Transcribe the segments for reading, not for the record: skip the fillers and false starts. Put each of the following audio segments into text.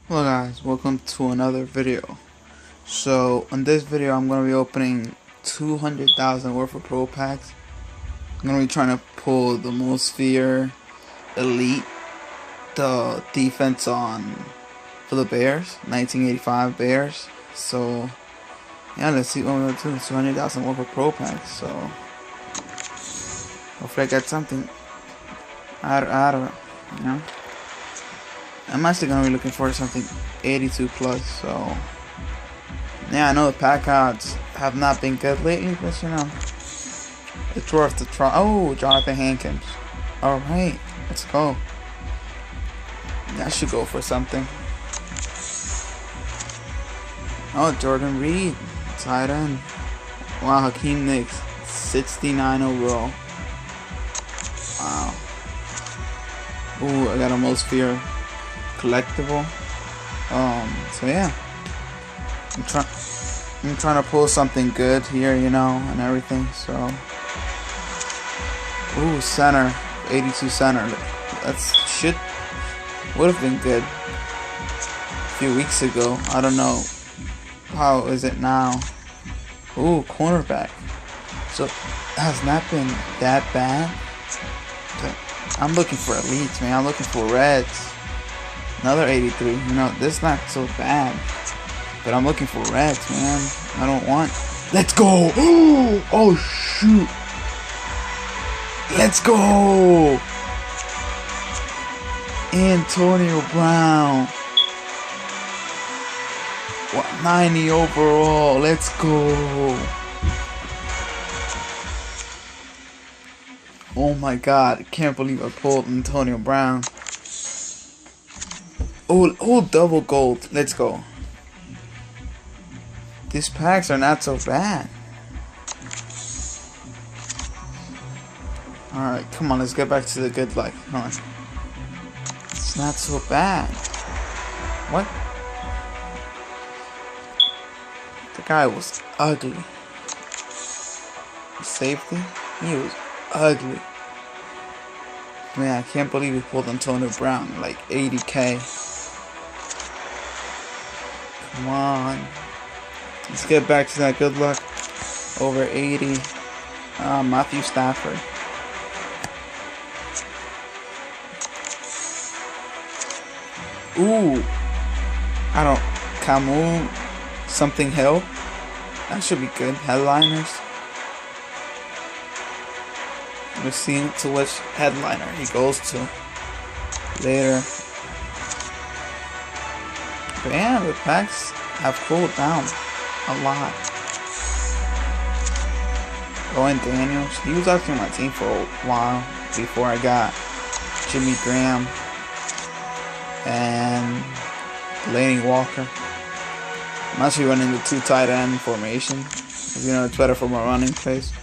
Hello guys, welcome to another video. So in this video I'm going to be opening 200,000 worth of pro packs. I'm going to be trying to pull the Mosphere Elite, the defense on for the Bears, 1985 Bears. So yeah, let's see what we're going to do. 200,000 worth of pro packs. So hopefully I get something out of it, you know. I'm actually gonna be looking for something 82 plus, so yeah, I know the pack odds have not been good lately, but you know, it's worth the try. Oh, Jonathan Hankins. Alright, let's go. Yeah, I should go for something. Oh, Jordan Reed, tight end. Wow, Hakeem Nicks, 69 overall. Wow. Ooh, I got a Mosphere collectible. So yeah, I'm trying to pull something good here, you know, and everything. So, ooh, center, 82 center. Would have been good a few weeks ago. I don't know how is it now. Ooh, cornerback. So it has not been that bad. I'm looking for elites, man. I'm looking for reds. Another 83. You know, this is not so bad. But I'm looking for reds, man. I don't want. Let's go! Oh, shoot! Let's go! Antonio Brown. What, 90 overall. Let's go! Oh my god. I can't believe I pulled Antonio Brown. Oh, double gold. Let's go. These packs are not so bad. Alright, come on, let's get back to the good luck. Come on. It's not so bad. What? The guy was ugly. Safety? He was ugly. Man, I can't believe he pulled Antonio Brown, like 80k. Come on. Let's get back to that good luck. Over 80. Matthew Stafford. Ooh. I don't. Camus. Something Hill. That should be good. Headliners. We'll see to which headliner he goes to later. But yeah, the packs have cooled down a lot. Rowan Daniels, he was actually on my team for a while before I got Jimmy Graham and Laney Walker. I'm actually running the 2 tight end formation, because you know it's better for my running plays.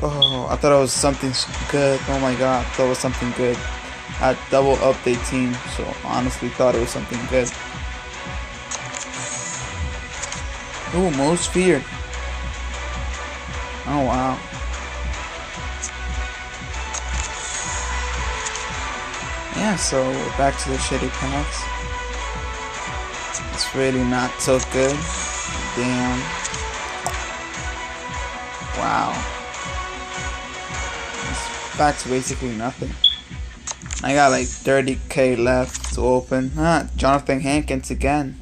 Oh, I thought it was something good. Oh my god, I thought it was something good. I had double update team, so honestly thought it was something good. Ooh, Mosphere. Oh wow. Yeah, so we're back to the shitty packs. It's really not so good. Damn. Wow. It's back to basically nothing. I got like 30k left to open. Jonathan Hankins again.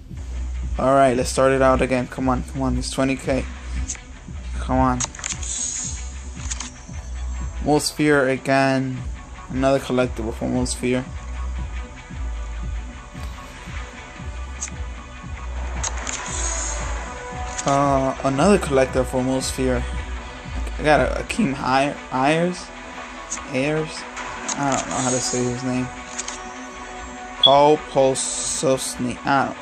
Alright, let's start it out again. Come on, it's 20k. Come on. Mosphere again. Another collectible for Mosphere. Another collector for Mosphere. I got a Akeem Ayers. I don't know how to say his name. Paul Polsosny. I'm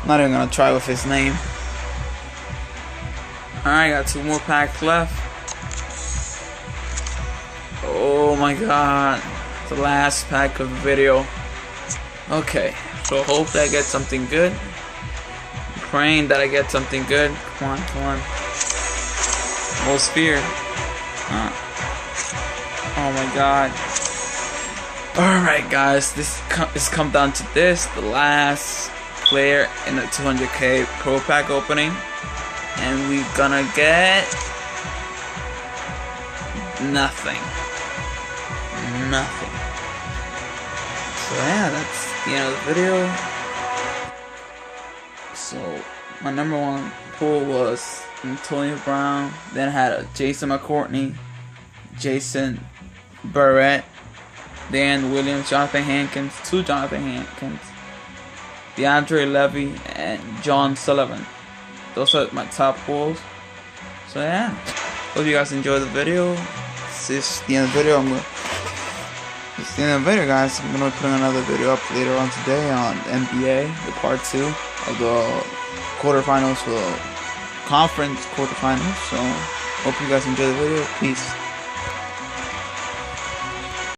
not even gonna try with his name. Alright, got 2 more packs left. Oh my god. The last pack of the video. Okay, so hope that I get something good. I'm praying that I get something good. Come on. Mosphere. Oh my god. Alright guys, this come down to this, the last player in the 200k Pro Pack opening. And we're gonna get nothing. Nothing. So yeah, that's the end of the video. So my number one pull was Antonio Brown. Then I had a Jason McCourtney, Jason Barrett, Dan Williams, Jonathan Hankins, two Jonathan Hankins, DeAndre Levy, and John Sullivan. Those are my top pulls. So yeah, hope you guys enjoyed the video. This is the end of the video. It's the end of the video, guys. I'm gonna be putting another video up later on today on NBA, the part 2 of the quarterfinals for the conference quarterfinals. So hope you guys enjoy the video. Peace.